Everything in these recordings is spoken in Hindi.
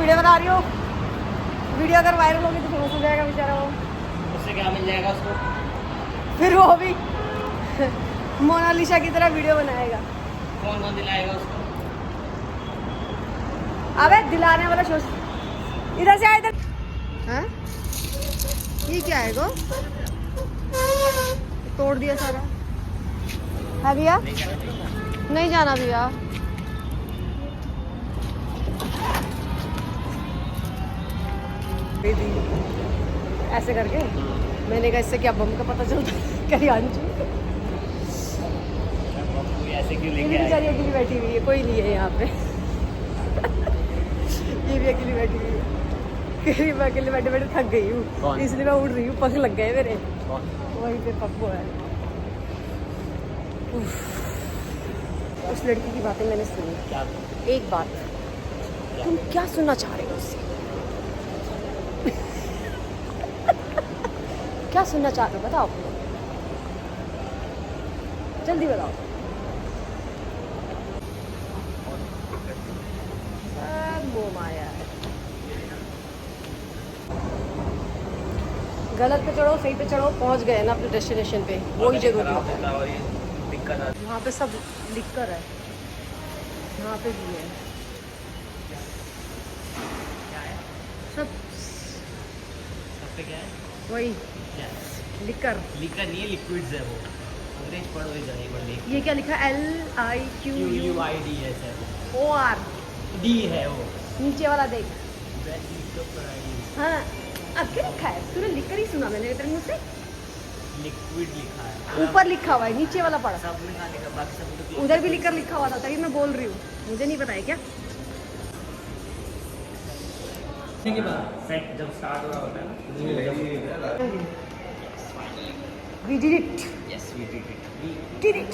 वीडियो बना रही हो, वीडियो अगर वायरल होगी तो फेमस हो जाएगा बेचारा वो। उससे क्या मिल जाएगा उसको? फिर वो भी मोनालिसा की तरह वीडियो बनाएगा। कौन कौन दिलाएगा उसको? अबे दिलाने वाला सोच, इधर से आ इधर। हाँ ये क्या है गो, तोड़ दिया सारा है भैया। नहीं जाना भैया। ऐसे करके मैंने कहा इससे क्या बम का पता चलता है। कहीं अंजू ऐसे क्यों ये लेके भी आए? बेचारी अकेली बैठी हुई है, कोई नहीं है यहाँ पे। ये भी अकेली बैठी हुई है। कह रही मैं अकेले बैठे बैठे थक गई हूँ, इसलिए मैं उड़ रही हूँ, पंख लग गए मेरे। वहीं पे पप्पू है। उस लड़की की बातें मैंने सुनी। क्या? एक बात, तुम क्या सुनना चाह रहे हो उससे? क्या सुनना चाह रहे हो बताओ, जल्दी बताओ। मोह माया है। गलत पे चढ़ो सही पे चढ़ो, पहुंच गए ना अपने डेस्टिनेशन पे, वही जरूरी होता है। और ये दिक्कत आती वहाँ पे सब लिख कर है, यहाँ पे भी है सब। सब पे क्या है? वही क्या है? लिकर। लिकर नहीं है, लिक्विड्स है वो। अंग्रेज पढ़ो इधर एक बार देख। ये क्या लिखा है? QUIDS है वो। LIQUOR। D है वो। नीचे वाला देख। Best liquor variety। हाँ अब क्या लिखा है? तूने लिकर ही सुना मैंने तेरे मुँह से। लिक्विड लिखा है ऊपर लिखा हुआ है, नीचे वाला पढ़ा। सब में। कहाँ लिखा? बाकी सब तो उधर भी लिकर लिखा हुआ था, तभी मैं बोल रही हूँ, मुझे नहीं पता है क्या। के बाद सेट जब स्टार्ट हो रहा होता है ना। We did it. Yes, we did it. Did it.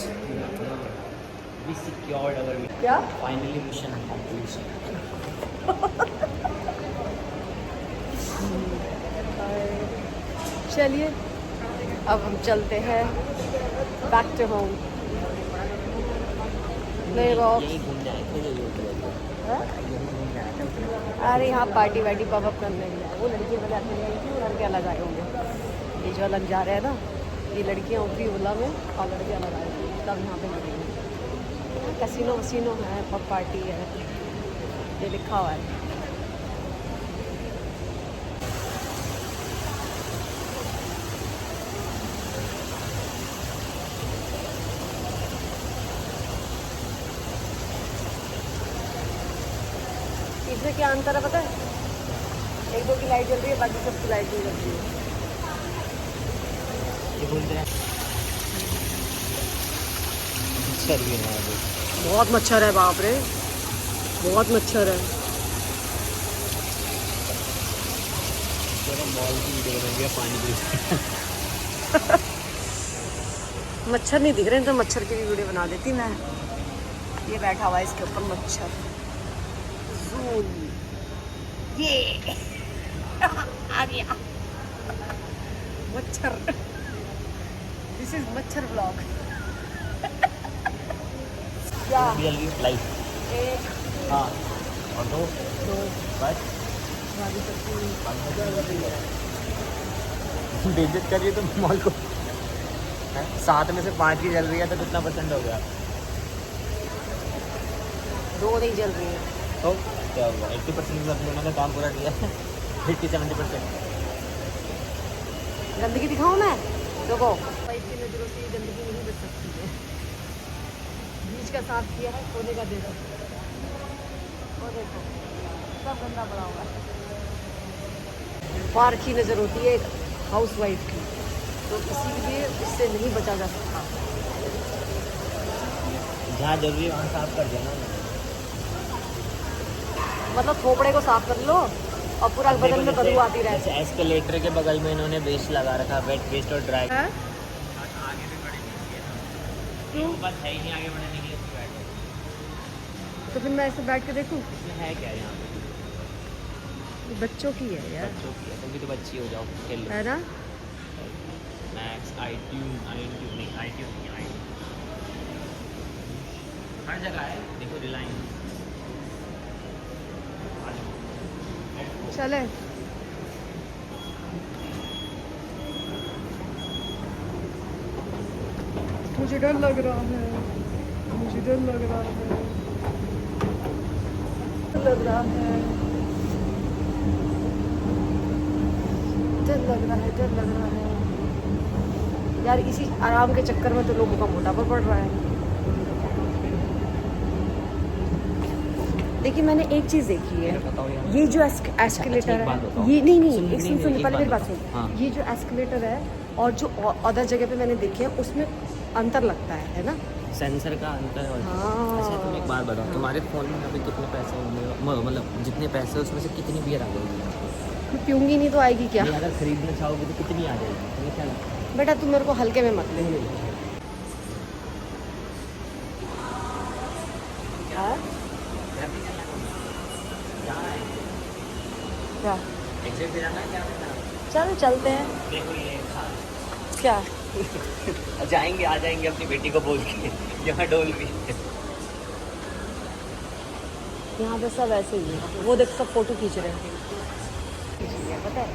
We secured our क्या? finally mission completion. चलिए अब हम चलते हैं बैक टू होम। नहीं बॉक्स। यही घूम जाए। अरे यहाँ पार्टी वार्टी पब अप करने के लिए वो लड़कियाँ वाले आते हैं कि लड़के अलग आए होंगे। ये जो अलग जा रहे हैं ना, ये लड़कियाँ ऊपरी ओला में और लड़के अलग आए होंगे, तब यहाँ पे मिलेंगे। कैसीनो वसीनो है, पब पार्टी है, ये लिखा हुआ है। इसमें क्या अंतर है पता है? एक दो की लाइट जल रही है, बाकी सबकी लाइट नहीं जल रही है। ये बोलते हैं मच्छर भी है अभी। बहुत मच्छर है, बाप रे बहुत मच्छर है। मॉल की वीडियो बन गया पानी की। मच्छर नहीं दिख रहे हैं तो मच्छर की भी वीडियो बना देती मैं। ये बैठा हुआ है इसके ऊपर मच्छर। ये आ गया मच्छर। दिस इज मच्छर ब्लॉग। क्या? जल्दी लाइट। एक हाँ और दो दो बस। भाभी सब्जी बेइज्जत कर रही है तुम मॉल को। 7 में से 5 की जल रही है तो कितना परसेंट हो गया? 2 नहीं जल रही है। तो क्या होगा? 80% उन्होंने काम पूरा किया। 50-70%। गंदगी दिखाऊं मैं? देखो पाइप की नजरों से ये गंदगी नहीं बच सकती है। बीच का साफ किया है, सोने का दे दो। वो देखो सब गंदा पड़ा हुआ है। पार्क की नज़र होती है एक हाउस वाइफ की, तो किसी भी इससे नहीं बचा जा सकता। जहाँ जरूरी है वहाँ साफ कर देना। मतलब थोपड़े को साफ कर लो और पूरा बदन में बदबू आती रहे। जैसे एस्केलेटर के बगल में इन्होंने वेस्ट लगा रखा, वेट वेस्ट और ड्राई। है? आगे भी बढ़ेंगे। क्यों? बस है ही नहीं आगे बढ़ने के लिए इसमें बैठे। तो फिर मैं ऐसे बैठ के देखूं? इसमें है क्या यहाँ पे? ये बच्चों की है यार, बच्चों की है, तुम भी तो बच्ची हो जाओ, खेल लो। है ना? मैक्स iTunes नहीं iTunes नहीं iTunes। हर जगह है, देखो रिलायंस। चले मुझे डर लग रहा है, मुझे डर लग रहा है, लग रहा है, डर लग रहा है, डर लग रहा है यार। इसी आराम के चक्कर में तो लोगों का मोटापा बढ़ रहा है। लेकिन मैंने एक चीज देखी है, ये जो एस्केलेटर है, ये नहीं एक सुन पहले मेरी बात सुन। ये जो एस्केलेटर है और जो अदर जगह पे मैंने देखे हैं उसमें अंतर लगता है ना, सेंसर का अंतर है। हाँ। अच्छा तुम एक बात बताओ, तुम्हारे फ़ोन में अभी कितने पैसे होंगे, मतलब जितने पैसे उसमें से कितनी बियर आ जाएगी? पीऊंगी नहीं तो आएगी क्या? अगर खरीदना चाहोगे तो कितनी आ जाएगी? तुम्हें क्या लगता है? बेटा तुम मेरे को हल्के में मत ले। क्या चल चलते हैं। देखो ये क्या जाएंगे आ जाएंगे अपनी बेटी को बोल के यहाँ डोल भी। यहाँ पे सब ऐसे ही है, वो देख सब फोटो खींच रहे हैं। पता है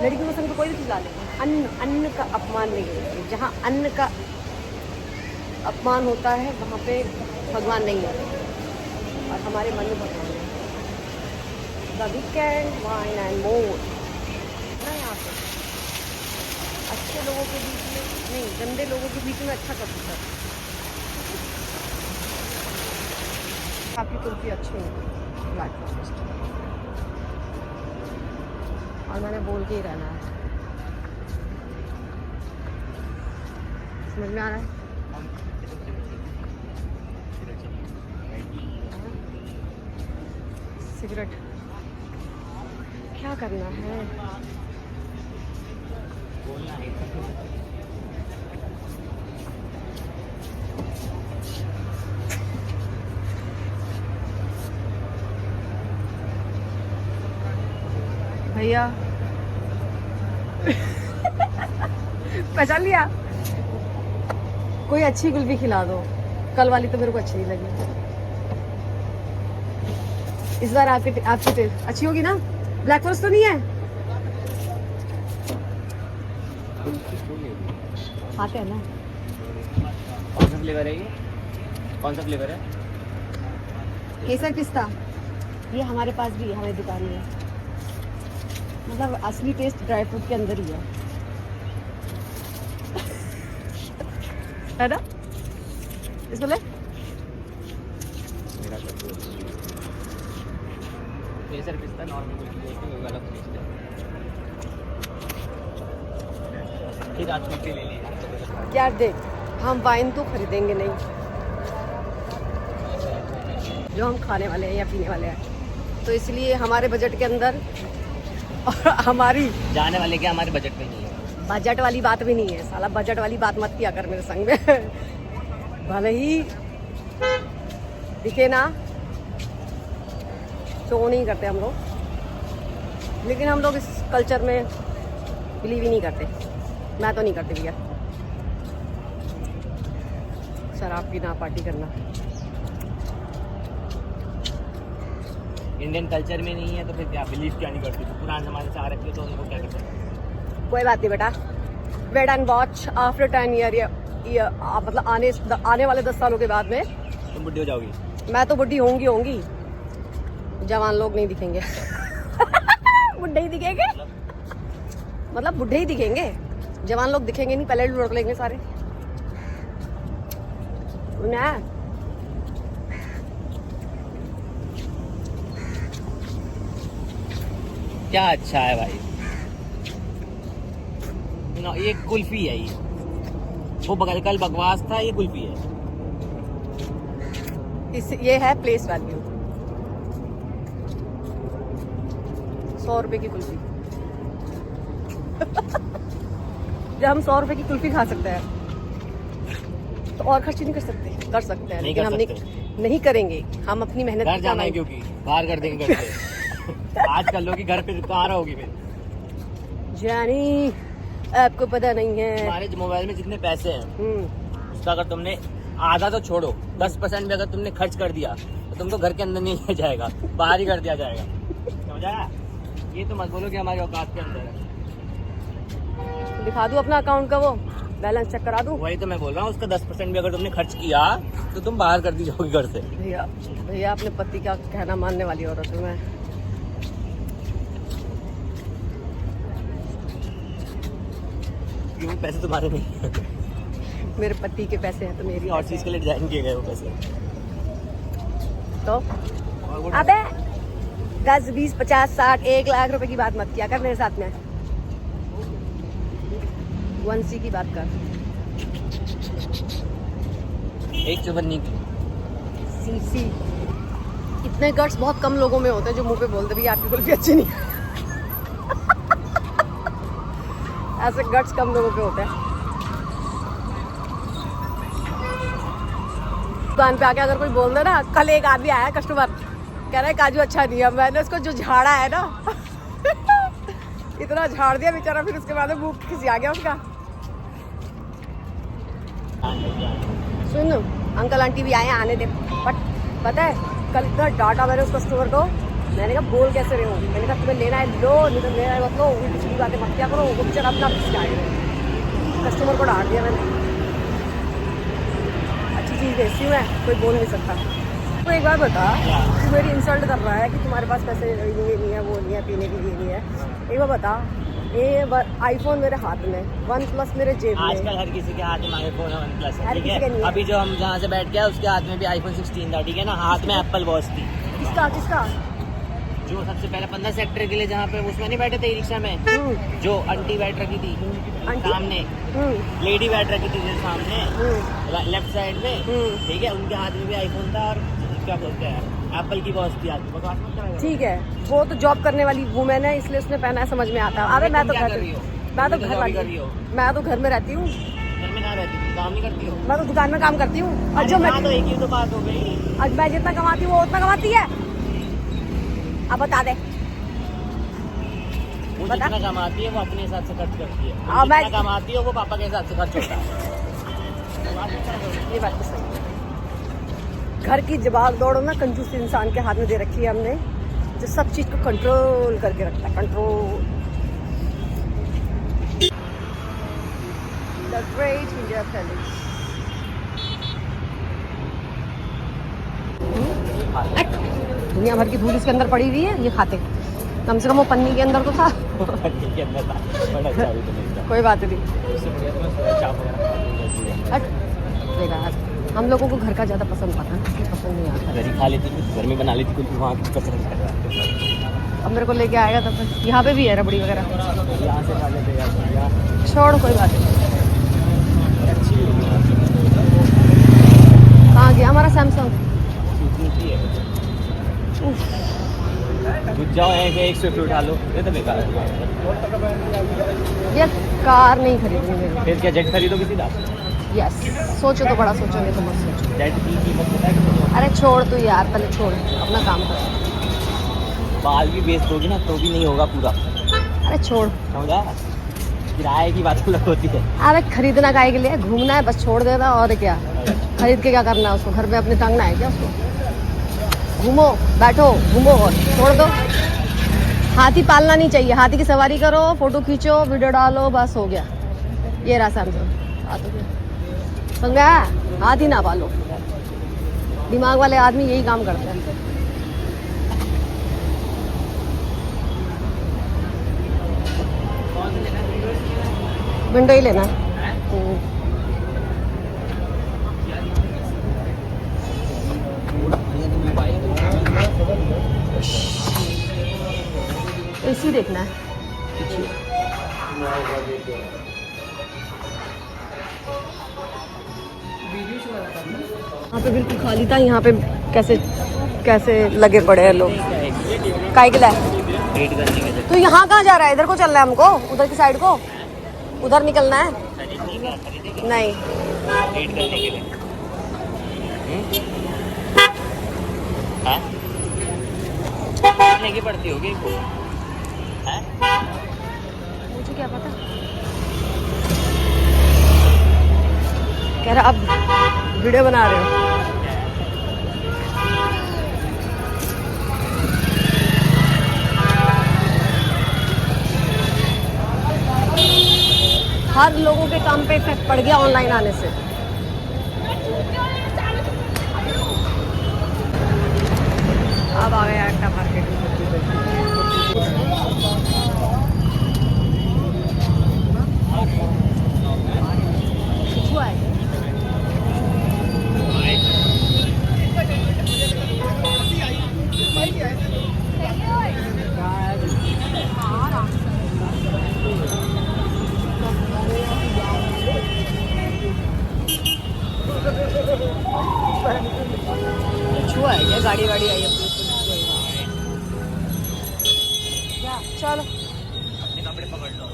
लड़की को संग तो कोई भी खिला ले, अन्न का अपमान नहीं करती। जहाँ अन्न का अपमान होता है वहाँ पे भगवान नहीं है, और हमारे मन में भगवान है। The weekend wine and more ना, यहाँ पे अच्छे लोगों के बीच में नहीं, गंदे लोगों के बीच में अच्छा कर सकता है। आपकी कुल्फी अच्छी है, ब्लैक फॉरेस्ट, और मैंने बोल के ही रहना है। समझ में आ रहा है? सिगरेट क्या करना है? बोलना है भैया पहचान लिया? कोई अच्छी कुल्फी खिला दो, कल वाली तो मेरे को अच्छी नहीं लगी। इस बार आपकी टेस्ट अच्छी होगी ना? ब्लैक फॉरेस्ट तो नहीं है? आते हैं ना। कौन सा फ्लेवर है ये? कौन सा फ्लेवर है? केसर पिस्ता, ये हमारे पास भी है, हमारी दुकान में। मतलब असली टेस्ट ड्राई फ्रूट के अंदर ही है ना? इसमें ले केसर पिस्ता नॉर्मल कुल्फी अलग टेस्ट है। फिर आज कुल्फी ले ली यार। देख हम वाइन तो खरीदेंगे नहीं, जो हम खाने वाले हैं या पीने वाले हैं, तो इसलिए हमारे बजट के अंदर और हमारी जाने वाले क्या हमारे बजट में नहीं है। बजट वाली बात भी नहीं है साला, बजट वाली बात मत किया कर मेरे संग में। भले ही दिखे ना, शो नहीं करते हम लोग, लेकिन हम लोग इस कल्चर में बिलीव ही नहीं करते। मैं तो नहीं करती भैया, शराब पीना, पार्टी करना। इंडियन कल्चर में नहीं है तो फिर क्या बिलीव क्या नहीं करती? तो पुराने जमाने से आ रखी हो तो उनको क्या करते? कोई बात नहीं बेटा, wait and watch after 10 year, मतलब आने वाले 10 सालों के बाद में तुम बुढ़ी हो जाओगी। मैं तो बुढ़ी होंगी, जवान लोग नहीं दिखेंगे। बुढ़े ही दिखेंगे, मतलब बुढ़े ही दिखेंगे, जवान लोग दिखेंगे नहीं। पहले लुढ़क लेंगे सारे ना। क्या अच्छा है भाई ना, ये कुल्फी है। ये वो कल बकवास था, ये कुल्फी है। ये है प्लेस वैल्यू। 100 रुपए की कुल्फी। जब हम 100 रुपए की कुल्फी खा सकते हैं तो और खर्च नहीं कर सकते? कर सकते हैं, लेकिन हम नहीं करेंगे। हम अपनी मेहनत घर जाना है, क्योंकि बाहर कर देंगे घर से। आजकल लोग घर पे कहाँ रहोगी फिर? जानी आपको पता नहीं है, हमारे मोबाइल में जितने पैसे हैं उसका अगर तुमने आधा तो छोड़ो, 10% भी अगर तुमने खर्च कर दिया तो तुमको घर के अंदर नहीं जाएगा, बाहर ही कर दिया जाएगा। समझा? ये तो मत बोलो कि हमारे औकात के अंदर है। दिखा दूँ अपना अकाउंट का वो बैलेंस चेक करा दूँ? वही तो मैं बोल रहा हूँ, उसका 10% भी अगर तुमने खर्च किया तो तुम बाहर कर दी जाओगी घर से। भैया भैया अपने पति का कहना मानने वाली औरत हूँ मैं। क्यों? पैसे तुम्हारे नहीं है। मेरे पति के पैसे हैं तो मेरी और चीज के लिए डिजाइन किए गए वो पैसे। तो और वो अबे 10 20 50 60 1 लाख रुपए की बात मत किया कर मेरे साथ में। 1C की बात कर। एक चुबन्नी की। सीसी इतने गट्स बहुत कम लोगों में होते हैं जो मुंह पे बोलते भी आपकी कुल्फी अच्छी नहीं है। ऐसे गट्स कम लोगों पे होते हैं। दुकान पे आके अगर कोई बोल दे ना, कल एक आदमी आया कस्टमर कह रहा है काजू अच्छा नहीं है, मैंने उसको जो झाड़ा है ना इतना झाड़ दिया बेचारा, फिर उसके बाद मुंह खिसी आ गया उसका। सुन अंकल आंटी भी आए, आने दे। बट पता है कल इतना डांटा मैंने उस कस्टमर को, मैंने कहा बोल कैसे रहे हो, मैंने कहा तुम्हें लेना है लो, नहीं तो लेना है मत लो, उल्टी सीधी बातें मत किया करो। वो बेचारा अपना कस्टमर को डांट दिया मैंने। अच्छी चीज़ बेचती हूँ मैं, कोई बोल नहीं सकता। तो एक बार बता, तू मेरी इंसल्ट कर रहा है कि तुम्हारे पास पैसे ये नहीं है, वो नहीं है, पीने के लिए नहीं है। एक बार बता, ये आईफोन मेरे हाथ में, OnePlus मेरे जेब में। आजकल हर किसी के हाथ में आईफोन है, OnePlus है, हर ठीक किसी के नहीं है। है। अभी जो हम जहाँ से बैठ गया उसके हाथ में भी iPhone 16 था, ठीक है ना। हाथ में एप्पल वॉच थी। किसका किसका? जो सबसे पहले 15 सेक्टर के लिए जहाँ पे उसमें नहीं बैठे थे रिक्शा में, जो आंटी बैठ रखी थी आंटी? सामने, लेडी बैठ रखी थी सामने लेफ्ट साइड में, ठीक है। उनके हाथ में भी आईफोन था और क्या बोलते हैं एप्पल की वॉच थी। आपको बकवास मत करो। ठीक है, वो तो जॉब करने वाली वुमेन है इसलिए उसने पहना है, समझ में आता है। अरे मैं तो घर में रहती हूँ। मैं तो घर में रहती हूँ। घर में कहाँ रहती हूँ? काम नहीं करती हो? मैं तो दुकान में काम करती हूँ। और जो मैं तो एक ही तो बात हो गई। आज मैं जितना कमाती हूँ वो उतना कमाती है। अब बता दे। वो बता। जितना कमाती है वो अपने हिसाब से खर्च करती है, हाँ, मैं- जितना कमाती है वो पापा के हिसाब से खर्च होता है। ये बात तो सही है। घर की जवाब दौड़ ना कंजूस इंसान के हाथ में दे रखी है हमने, जो सब चीज को कंट्रोल करके रखता है। Control. The great India palace. दुनिया भर की धूल इसके अंदर पड़ी हुई है, ये खाते। कम से कम वो पन्नी के अंदर तो था। के अंदर था, बड़ा अच्छा भी तो नहीं था। कोई बात नहीं। उससे बढ़िया तो मैं चाप वगैरह खा लूंगा। हट देखा हट। हम लोगों को घर का ज़्यादा पसंद आता है, इसलिए पसंद नहीं आता। घर ही खा लेती थी, घर में बना लेती कुछ, वहाँ की पसंद है। अब मेरे को लेके आएगा तब तक। यहाँ पे भी है रबड़ी वगैरह। यहाँ से खा लेते यार। छोड़ कोई बात नहीं। अच्छी कहाँ गया हमारा सैमसंग? कुछ जाओ एक स्विफ्ट उठा लो, ये तो बेकार है। ये कार नहीं खरीदनी मेरे को। फिर क्या जेट खरीदो किसी का? यस, सोचो तो बड़ा सोचो, नहीं तो मत सोचो। जेट की कीमत पता है कितनी है? अरे छोड़ तू यार, पहले छोड़, अपना काम कर। बाल भी बेच दोगी ना तो भी नहीं होगा पूरा, अरे छोड़। समझा? किराए की बात अलग होती है। अरे खरीदना काहे के लिए, घूमना है बस, छोड़ देना। और क्या खरीद के क्या करना है उसको? घर में अपने टांगना है क्या उसको? घूमो बैठो घूमो और छोड़ दो। हाथी पालना नहीं चाहिए, हाथी की सवारी करो, फोटो खींचो, वीडियो डालो, बस हो गया। ये रहा सैमसंग। समझा? हाथी ना पालो। दिमाग वाले आदमी यही काम करते हैं। विंडो ही लेना है। एसी देखना है। यहाँ पे बिल्कुल खाली था, यहाँ पे कैसे कैसे लगे पड़े हैं लोग। काय के लिए? वेट करने के लिए। तो यहाँ कहाँ जा रहा है? इधर को चलना है हमको, उधर की साइड को, उधर निकलना है। नहीं वेट करने के लिए। की पड़ती होगी इनको। मुझे क्या पता। कह रहा अब वीडियो बना रहे हो। हर लोगों के काम पे इफेक्ट पड़ गया ऑनलाइन आने से। अब आ गया एक्टा मार्केट। हुआ है छुआ है क्या? गाड़ी वाड़ी आई अपनी। चलो कपड़े पकड़ लो।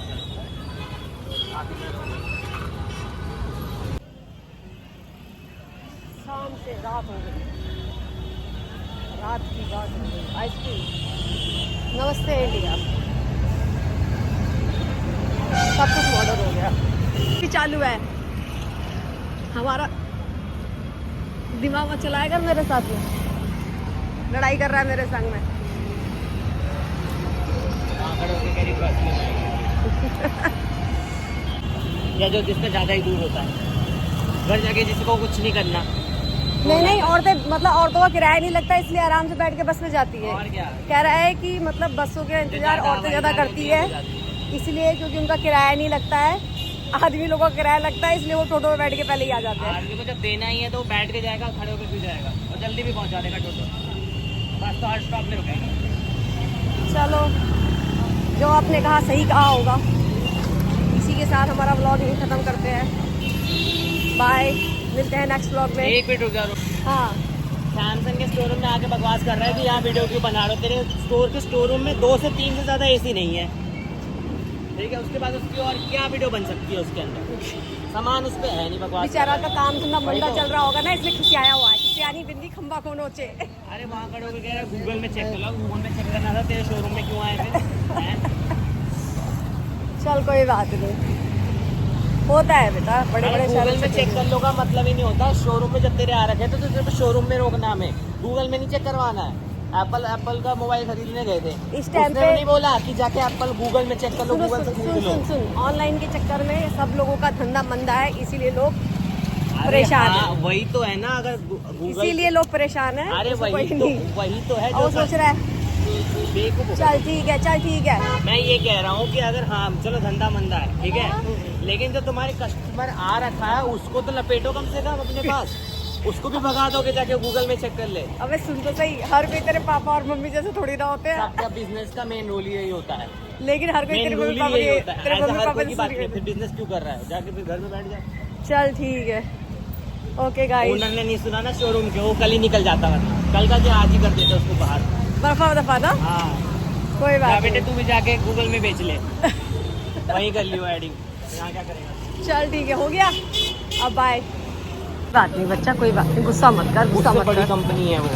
शाम से रात हो गई, रात की बात हो गई। आइसक्रीम, नमस्ते इंडिया, सब कुछ ऑर्डर हो गया। भी चालू है हमारा दिमाग में, चलाएगा मेरे साथ में, लड़ाई कर रहा है मेरे संग में। या जो जिसका ज्यादा ही दूर होता है, घर जाके जिसको कुछ नहीं करना। नहीं औरतें, मतलब औरतों का किराया नहीं लगता, इसलिए आराम से बैठ के बस में जाती है। और क्या? कह रहा है कि मतलब बसों के इंतजार औरतें ज्यादा करती है, इसलिए क्योंकि उनका किराया नहीं लगता है। आदमी लोगों का किराया लगता है, इसलिए वो टोटो में बैठ के पहले ही आ जाते हैं। आदमी को जब देना ही है तो वो बैठ के जाएगा, खड़े होकर भी जाएगा और जल्दी भी पहुंचा देगा टोटो। बस तो हर स्टॉप में रुकेगा। चलो, जो आपने कहा सही कहा होगा। इसी के साथ हमारा व्लॉग यहीं खत्म करते हैं। बाय, मिलते हैं नेक्स्ट व्लॉग में। एक मिनट रुक जाओ। हाँ, सैमसंग के स्टोर रूम में आके बकवास कर रहा है कि यहाँ वीडियो क्यों बना रहे हो। तेरे स्टोर के स्टोर रूम में 2 से 3 से ज्यादा एसी नहीं है, ठीक है? उसके बाद उसकी और क्या वीडियो बन सकती है? उसके अंदर सामान उस पे है नहीं। बकवास बेचारा का काम धंधा मंदा चल रहा होगा ना, इसलिए खिसियाया हुआ है। खिसियानी बिंदी खंबा को नोचे। अरे वहाँ खड़े होकर कह रहा है गूगल में चेक कर लो। गूगल में चेक करना था, तेरे शोरूम में क्यों आए थे? हैं? चल कोई बात नहीं, होता है बेटा, बड़े बड़े गूगल में चेक कर लो का मतलब ही नहीं होता। शोरूम में जब तेरे आ रखे थे तो सिर्फ शोरूम में रोकना हमें, गूगल में नहीं चेक करवाना है। एप्पल का मोबाइल खरीदने गए थे, इस टाइम पे नहीं बोला कि जाके एप्पल गूगल में चेक कर लो, गूगल से खरीद लो। सुन, ऑनलाइन के चक्कर में सब लोगों का धंधा मंदा है, इसीलिए लोग अरे परेशान हाँ, है। वही तो है ना। अगर गूगल, इसीलिए लोग परेशान है। अरे उसको वही कोई तो, नहीं। वही तो है और जो सोच रहा है बेवकूफ। चल ठीक है, चल ठीक है। मैं ये कह रहा हूँ कि अगर हाँ चलो धंधा मंदा है, ठीक है, लेकिन जो तुम्हारे कस्टमर आ रखा है उसको तो लपेटो कम से कम अपने पास। उसको भी भगा दोगे जाके गूगल में चेक कर ले। अबे सुन तो सही, हर कोई तेरे पापा और मम्मी जैसे थोड़ी ना होते हैं। सबका बिजनेस का मेन रोल यही होता है। लेकिन हर कोई तेरे मेन रोल मम्मी ही पापा यही के, होता है। तेरे ऐसा मम्मी हर पापा कोई की बात नहीं, से। फिर बिजनेस क्यों कर रहा है? जाके फिर घर में बैठ जा। चल ठीक है, ओके गाइस। ओनर ने नहीं सुना ना शोरूम के, वो कल ही निकल जाता है। कल का क्या आज ही कर देते उसको बाहर। बर्फा दफा ना, हाँ कोई बात बेटे, नहीं। तू भी जाके गूगल में बेच ले। वहीं कर लियो एडिंग, यहाँ क्या करेगा? चल ठीक है, हो गया, अब बाय। बात नहीं बच्चा, कोई बात नहीं, गुस्सा मत कर, गुस्सा मत बड़ी कर, कंपनी है वो।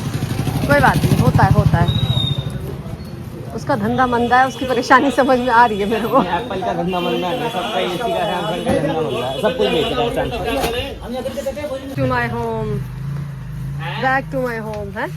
कोई बात नहीं, होता है। उसका धंधा मंदा है, उसकी परेशानी समझ में आ रही है मेरे को। एप्पल का धंधा मंदा है, सबका एसी का, सैमसंग का धंधा मंदा है, सब कुछ बेच रहा है Samsung. To my home, back to my home है।